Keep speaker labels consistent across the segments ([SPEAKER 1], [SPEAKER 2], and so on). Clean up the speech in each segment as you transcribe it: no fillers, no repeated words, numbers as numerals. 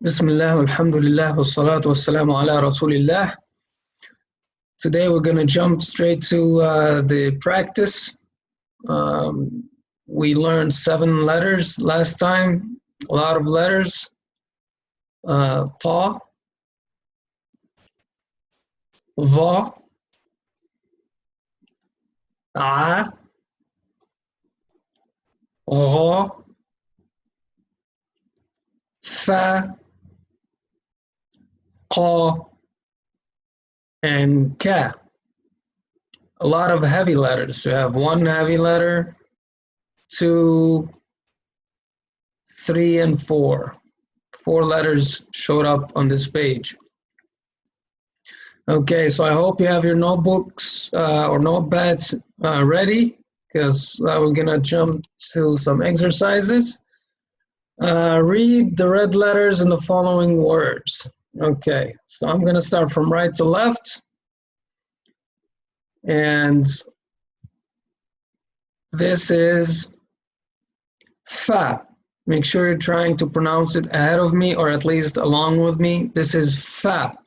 [SPEAKER 1] Bismillah, alhamdulillah, wassalatu wassalamu ala rasulillah. Today we're going to jump straight to the practice. We learned 7 letters last time, a lot of letters. Ta, va, a, ra, fa, qa, and ka. A lot of heavy letters. You have 1 heavy letter, 2, 3, and 4. 4 letters showed up on this page. Okay, so I hope you have your notebooks or notepads ready, because we're gonna jump to some exercises. Read the red letters in the following words. Okay, so I'm gonna start from right to left. And this is fa. Make sure you're trying to pronounce it ahead of me, or at least along with me. This is fa.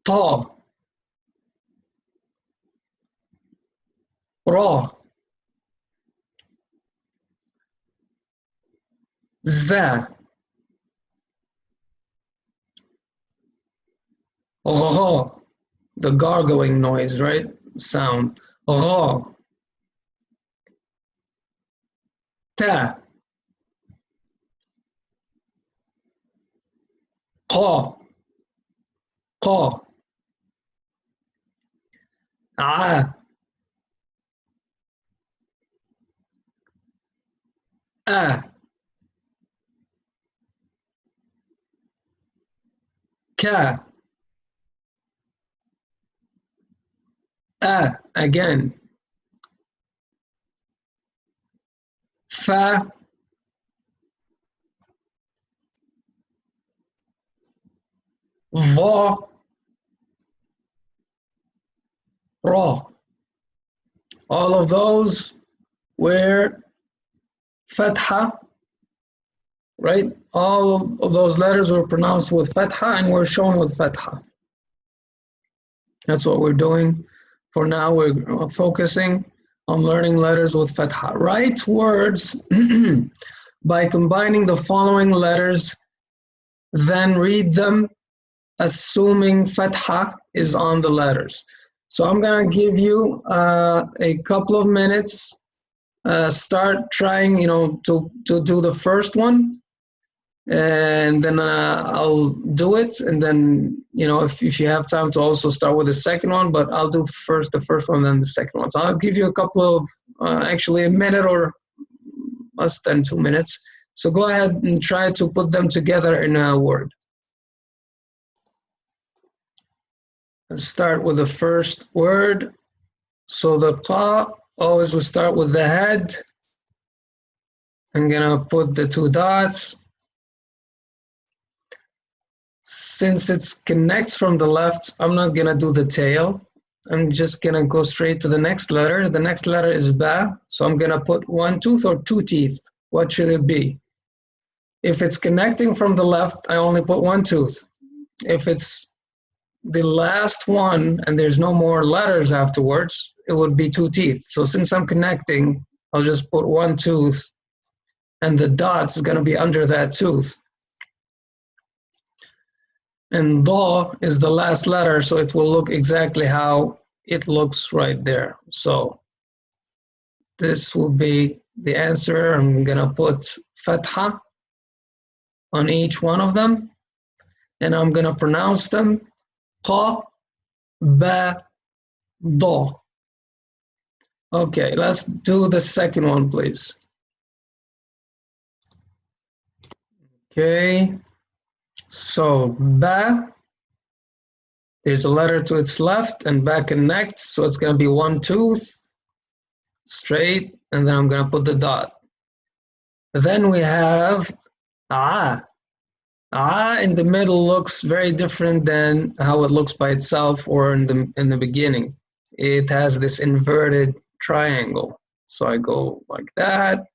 [SPEAKER 1] Ta, ra, za, ra, the gargling noise, right? Sound. Ra, ta, qa, qa, a, ka, again. Fa, va, ra. All of those were fath'a, right? All of those letters were pronounced with fath'a and were shown with fath'a. That's what we're doing for now. We're focusing on learning letters with fath'a. Write words by combining the following letters, then read them assuming fath'a is on the letters. So I'm gonna give you a couple of minutes. Start trying, to do the first one, and then I'll do it, and then if you have time to also start with the second one, but I'll do first the first one, then the second one. So I'll give you a couple of actually a minute or less than 2 minutes. So go ahead and try to put them together in a word. Let's start with the first word. So the qa, always we start with the head. I'm gonna put the 2 dots. Since it connects from the left, I'm not gonna do the tail. I'm just gonna go straight to the next letter. The next letter is ba, so I'm gonna put 1 tooth or 2 teeth. What should it be? If it's connecting from the left, I only put 1 tooth. If it's the last one and there's no more letters afterwards, it would be 2 teeth. So since I'm connecting, I'll just put 1 tooth, and the dot is gonna be under that tooth. And da is the last letter, so it will look exactly how it looks right there. So this will be the answer. I'm gonna put fath'a on each one of them, and I'm gonna pronounce them qa, ba, da. Okay, let's do the second one, please. Okay. So ba, there's a letter to its left, and ba connects, so it's gonna be 1 tooth, straight, and then I'm gonna put the dot. Then we have a. A in the middle looks very different than how it looks by itself or in the beginning. It has this inverted triangle. So I go like that.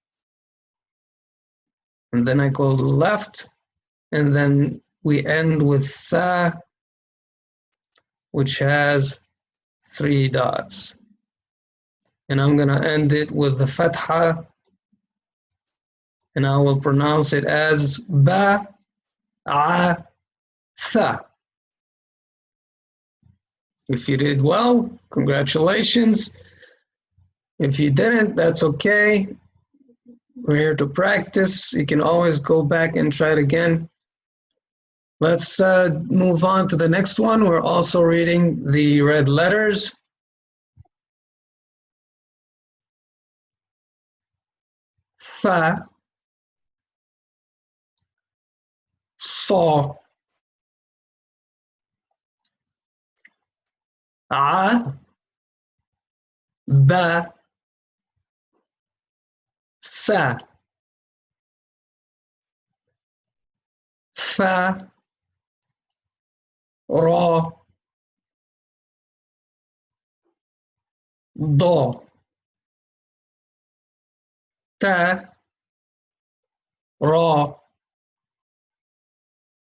[SPEAKER 1] and then I go to the left, and then we end with tha, which has 3 dots. And I'm going to end it with the fath'a, and I will pronounce it as ba, a, tha. If you did well, congratulations. If you didn't, that's okay. We're here to practice. You can always go back and try it again. Let's move on to the next one. We're also reading the red letters. Fa, saw, a, ba, sa, fa, ra, do, ta, ra,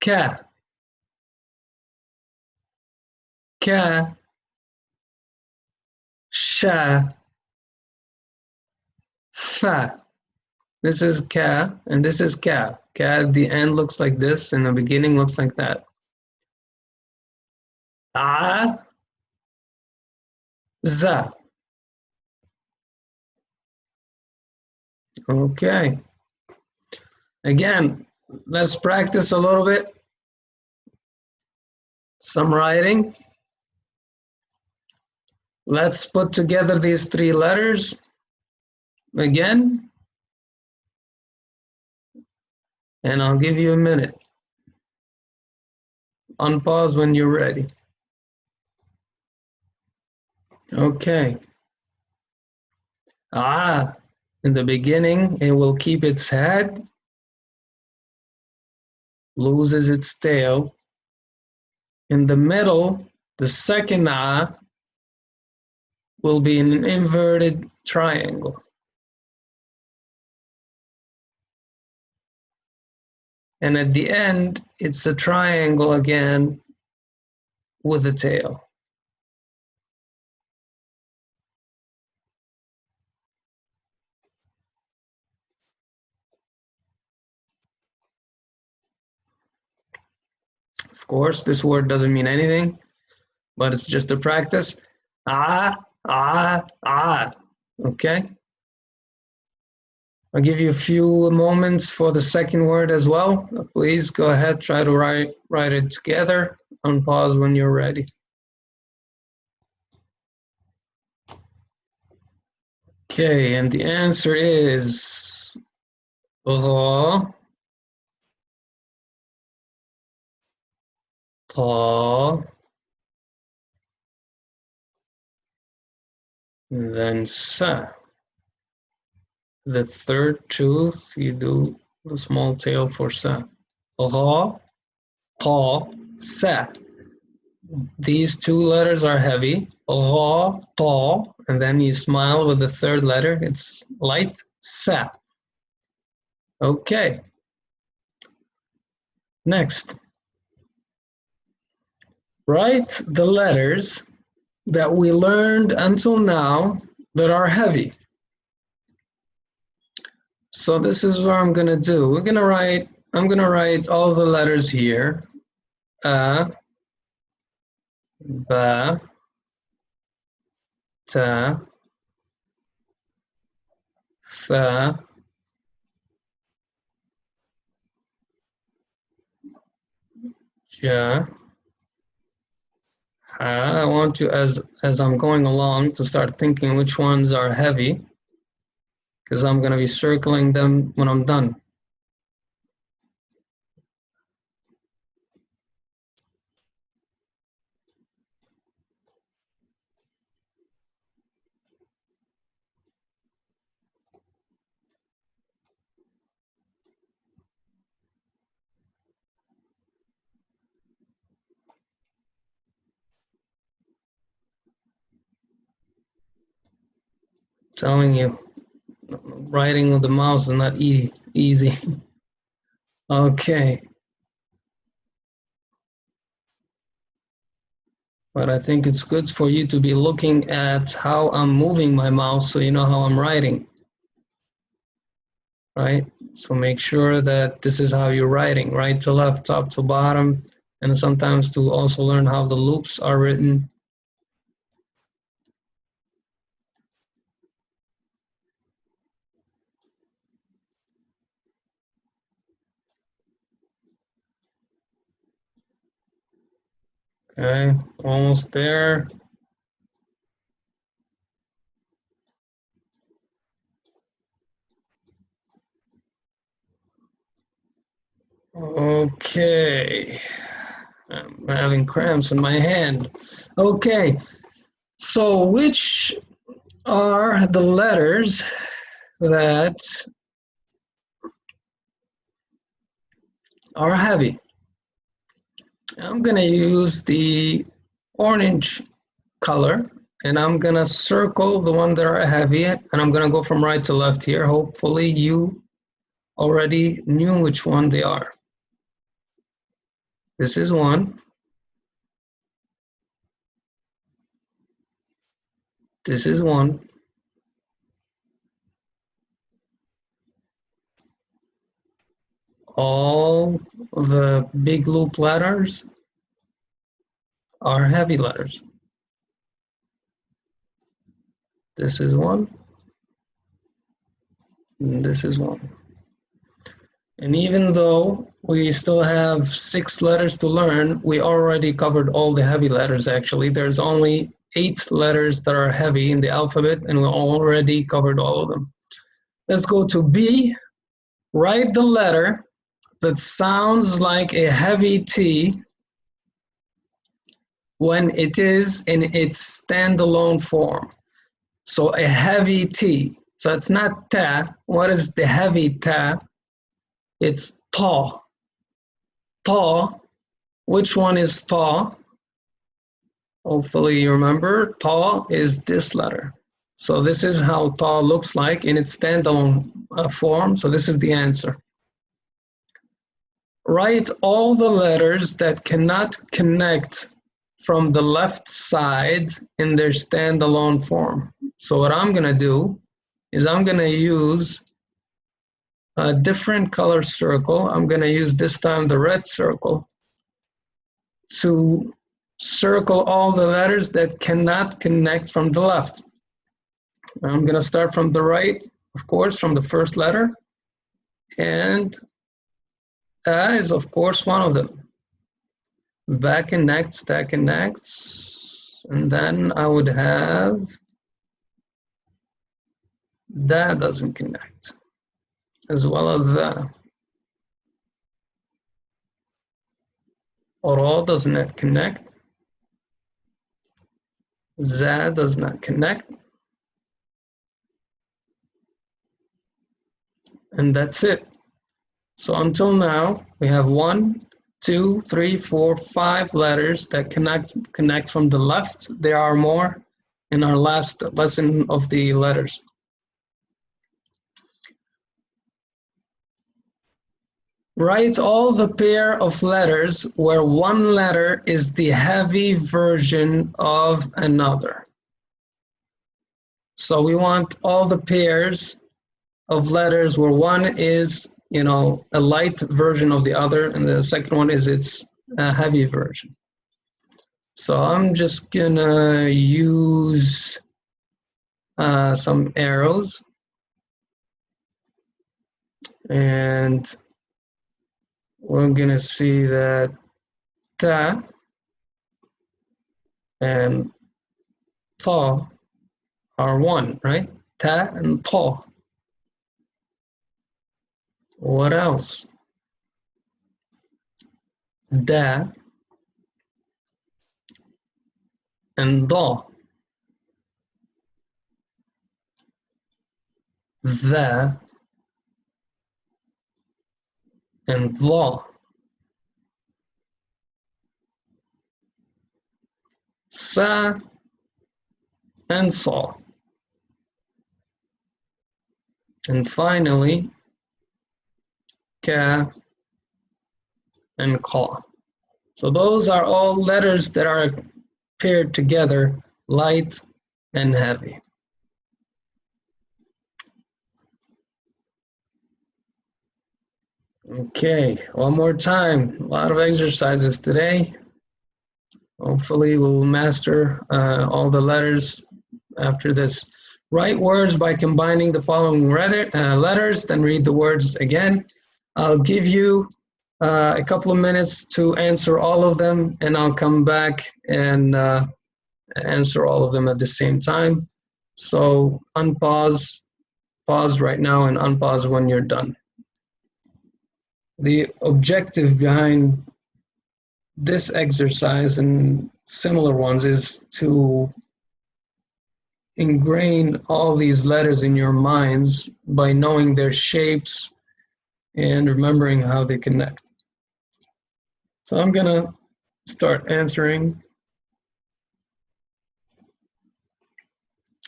[SPEAKER 1] ka, ka, sha, fa. This is ka, and this is ka. Ka at the end looks like this, and the beginning looks like that. A, za. Okay. Again, let's practice a little bit. Some writing. Let's put together these 3 letters again, and I'll give you a minute. Unpause when you're ready. Okay. In the beginning, it will keep its head, loses its tail. In the middle, the second will be an inverted triangle. And at the end, it's a triangle again with a tail. Of course, this word doesn't mean anything, but it's just a practice. Okay? I'll give you a few moments for the second word as well. Please go ahead, try to write it together. Unpause when you're ready. Okay, and the answer is ra, ta, and then sa. The third tooth, you do the small tail for sa. Ra, ta, sa. These 2 letters are heavy. Ra, ta, and then you smile with the third letter. It's light. Sa. Okay. Next. Write the letters that we learned until now that are heavy. So this is what I'm gonna do. I'm gonna write all the letters here. A, ba, ta, tha, ja, ha. I want you, as I'm going along, to start thinking which ones are heavy, because I'm gonna be circling them when I'm done. Telling you, writing with the mouse is not easy. Okay. But I think it's good for you to be looking at how I'm moving my mouse so you know how I'm writing, right? So make sure that this is how you're writing, right to left, top to bottom, and sometimes to also learn how the loops are written. Okay, almost there. Okay, I'm having cramps in my hand. Okay, so which are the letters that are heavy? I'm gonna use the orange color and I'm gonna circle the one that are heavy and I'm gonna go from right to left here. Hopefully you already knew which one they are. This is one. This is one. All the big loop letters are heavy letters. This is one. And this is one. And even though we still have 6 letters to learn, we already covered all the heavy letters actually. There's only 8 letters that are heavy in the alphabet and we already covered all of them. Let's go to B. Write the letter that sounds like a heavy T when it is in its standalone form. So a heavy T. So it's not ta. What is the heavy ta? It's ta. Ta. Which one is ta? Hopefully you remember. Ta is this letter. So this is how ta looks like in its standalone form. So this is the answer. Write all the letters that cannot connect from the left side in their standalone form. So what I'm going to do is I'm going to use a different color circle. I'm going to use this time the red circle to circle all the letters that cannot connect from the left. I'm going to start from the right, of course, from the first letter. And A is, of course, one of them. Back connects, that connects. And then I would have that doesn't connect, as well as the. Ra does not connect. Za does not connect. And that's it. So until now, we have 1, 2, 3, 4, 5 letters that connect from the left. There are more in our last lesson of the letters. Write all the pair of letters where one letter is the heavy version of another. So we want all the pairs of letters where one is, you know, a light version of the other, and the second one is its heavy version. So I'm just gonna use some arrows, and we're gonna see that ta and ta are one, right? Ta and ta. What else? Da and da. The and la. Sa and sa. And finally, ka and qa. So those are all letters that are paired together, light and heavy. Okay, one more time. A lot of exercises today. Hopefully we'll master all the letters after this. Write words by combining the following letters, then read the words again. I'll give you a couple of minutes to answer all of them, and I'll come back and answer all of them at the same time. So unpause, pause right now, and unpause when you're done. The objective behind this exercise and similar ones is to ingrain all these letters in your minds by knowing their shapes and remembering how they connect. So I'm gonna start answering,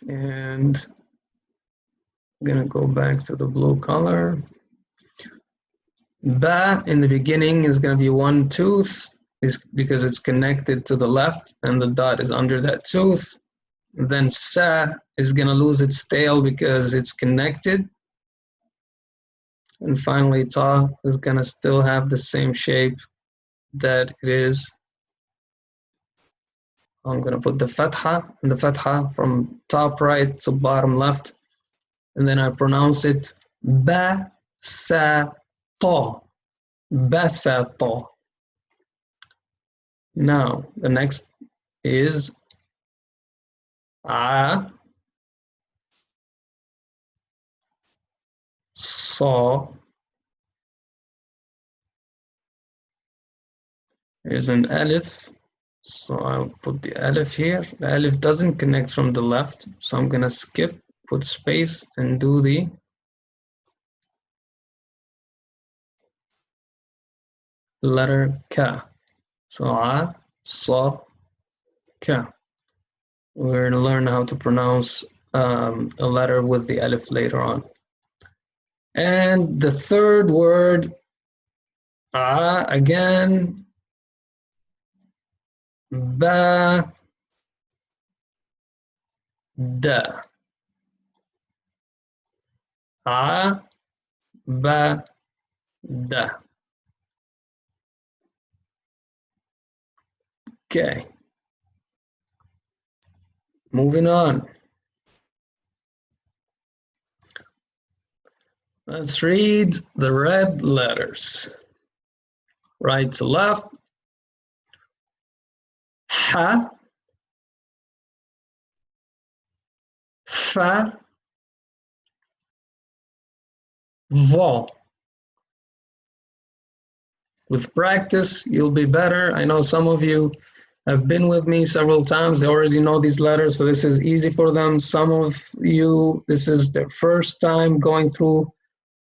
[SPEAKER 1] and I'm gonna go back to the blue color. Ba in the beginning is gonna be one tooth because it's connected to the left and the dot is under that tooth. And then sa is gonna lose its tail because it's connected. And finally ta is gonna still have the same shape that it is. I'm gonna put the fath'a from top right to bottom left, and then I pronounce it ba sa ta, ba sa ta. Now the next is a sa. Here's an alif, so I'll put the alif here. The alif doesn't connect from the left, so I'm gonna skip, put space, and do the letter ka. So a, sa, ka. We're gonna learn how to pronounce a letter with the alif later on. And the third word, again, ba, da. Ba, da. Okay. Moving on. Let's read the red letters. Right to left. Ha, fa, va. With practice, you'll be better. I know some of you have been with me several times. They already know these letters, so this is easy for them. Some of you, this is their first time going through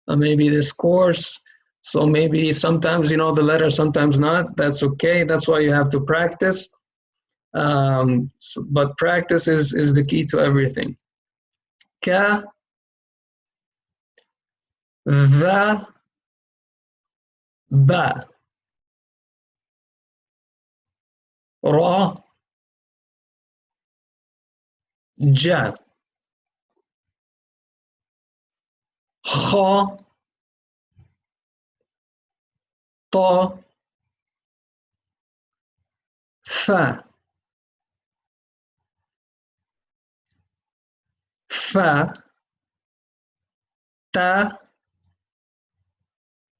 [SPEAKER 1] maybe this course. So maybe sometimes you know the letter, sometimes not. That's okay. That's why you have to practice. But practice is the key to everything. Ka, va, ba. Ra, ja. Kha, ta, fa. Fa, ta,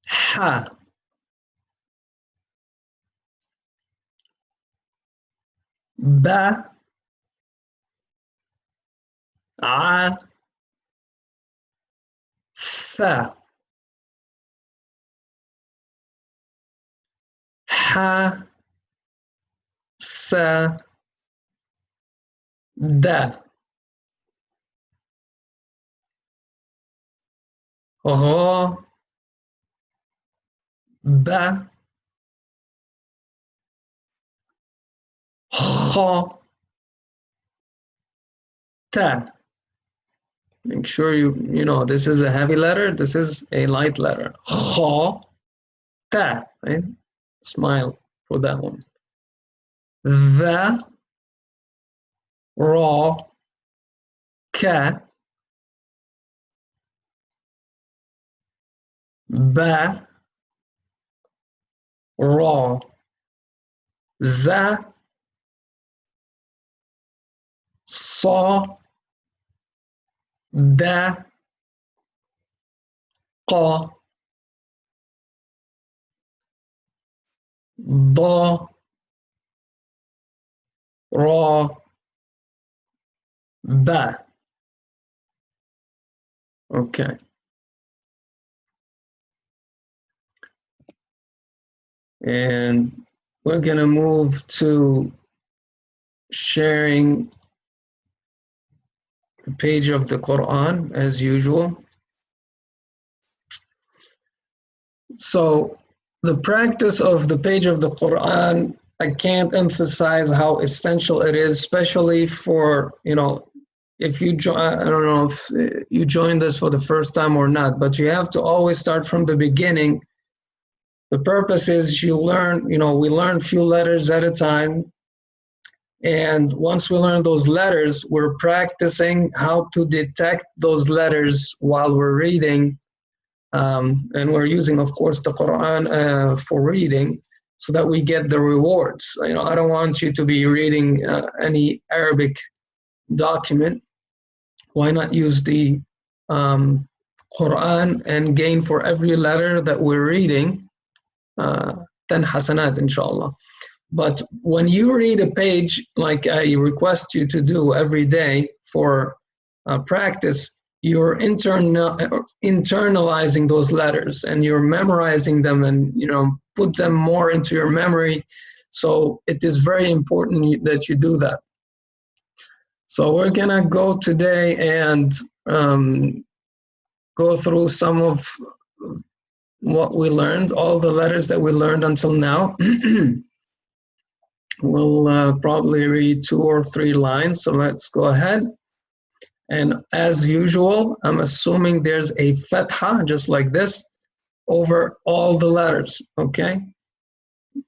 [SPEAKER 1] ha. Ba, a, fa. Ha, sa, da. Ra, ba, kha, ta. Make sure you know this is a heavy letter, this is a light letter. Kha, ta, right? Smile for that one. The, ra, ka, ba, ra, za, sa, da, qa, da, ra, ba. Okay. And we're going to move to sharing the page of the Quran as usual. So the practice of the page of the Quran, I can't emphasize how essential it is, especially for, if you join, I don't know if you joined us for the first time or not, but you have to always start from the beginning. The purpose is we learn a few letters at a time. And once we learn those letters, we're practicing how to detect those letters while we're reading. And we're using, of course, the Quran for reading so that we get the rewards. I don't want you to be reading any Arabic document. Why not use the Quran and gain for every letter that we're reading 10 hasanat, inshallah. But when you read a page, like I request you to do every day for practice, you're internalizing those letters and you're memorizing them and put them more into your memory. So it is very important that you do that. So we're gonna go today and go through some of what we learned, all the letters that we learned until now. We'll probably read 2 or 3 lines, so let's go ahead. And as usual, I'm assuming there's a fath'a, just like this, over all the letters, okay?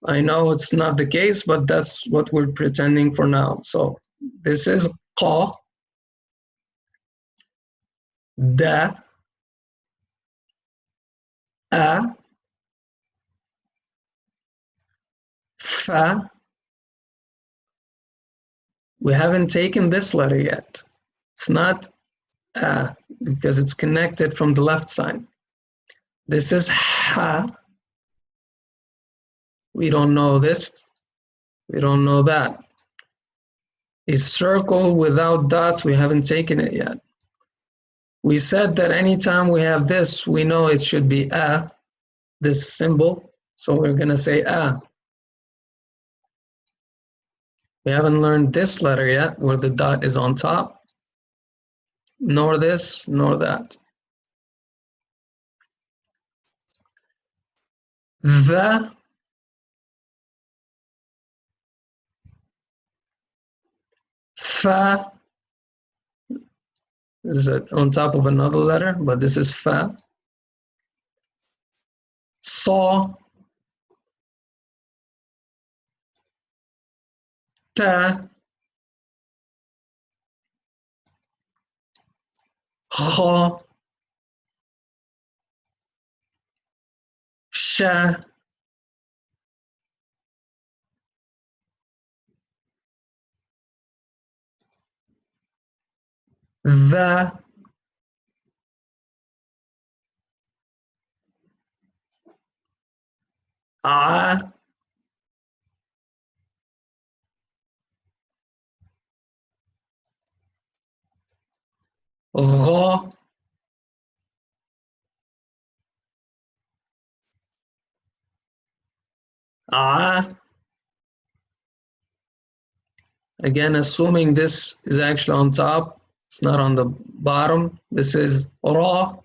[SPEAKER 1] I know it's not the case, but that's what we're pretending for now. So this is qa, da, a, fa. We haven't taken this letter yet. It's not a, because it's connected from the left side. This is ha. We don't know this. We don't know that. A circle without dots, we haven't taken it yet. We said that anytime we have this, we know it should be a, this symbol. So we're going to say a. We haven't learned this letter yet, where the dot is on top. Nor this, nor that. The, fa. This is on top of another letter, but this is fa. Saw, ta, kha, sha, the, a, gha, a. Again, assuming this is actually on top, it's not on the bottom. This is ra,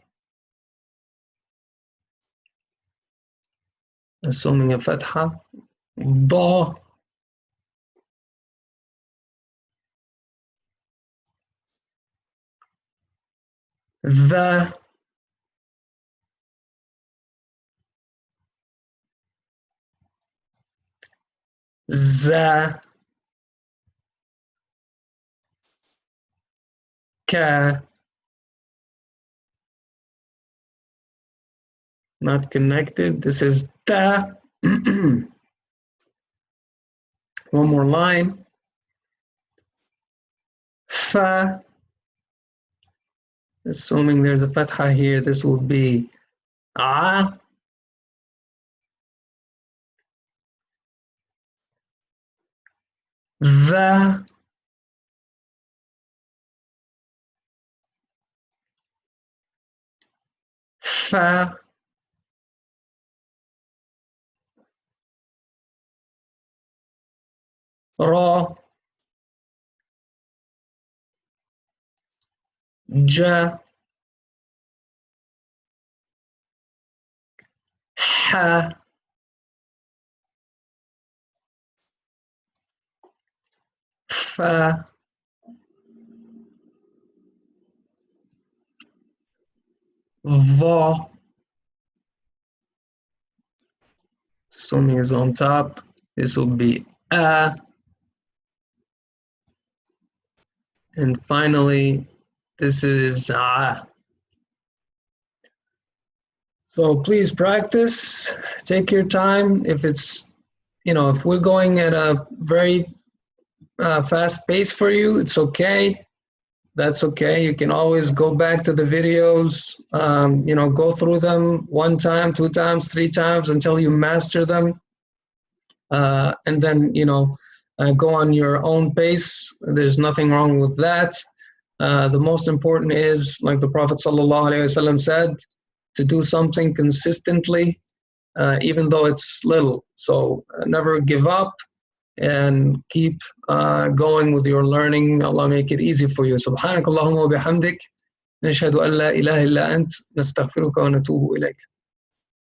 [SPEAKER 1] assuming a fath'a. Da, the, za, ka, not connected. This is ta. One more line. Fa. Assuming there's a fath'a here, this will be a. Tha. Fa. Ra. Ja. Ha. Fa. Va. Assuming is on top, this will be a. And finally, this is a. So please practice, take your time. If it's, if we're going at a very fast pace for you, it's okay. That's okay. You can always go back to the videos, go through them 1 time, 2 times, 3 times until you master them. And then, go on your own pace. There's nothing wrong with that. The most important is, like the Prophet ﷺ said, to do something consistently, even though it's little. So never give up and keep going with your learning. Allah make it easy for you. Subhanakallahumma wa bihamdik. نشهد أن لا إله إلا أنت نستغفرك ونتوب إليك.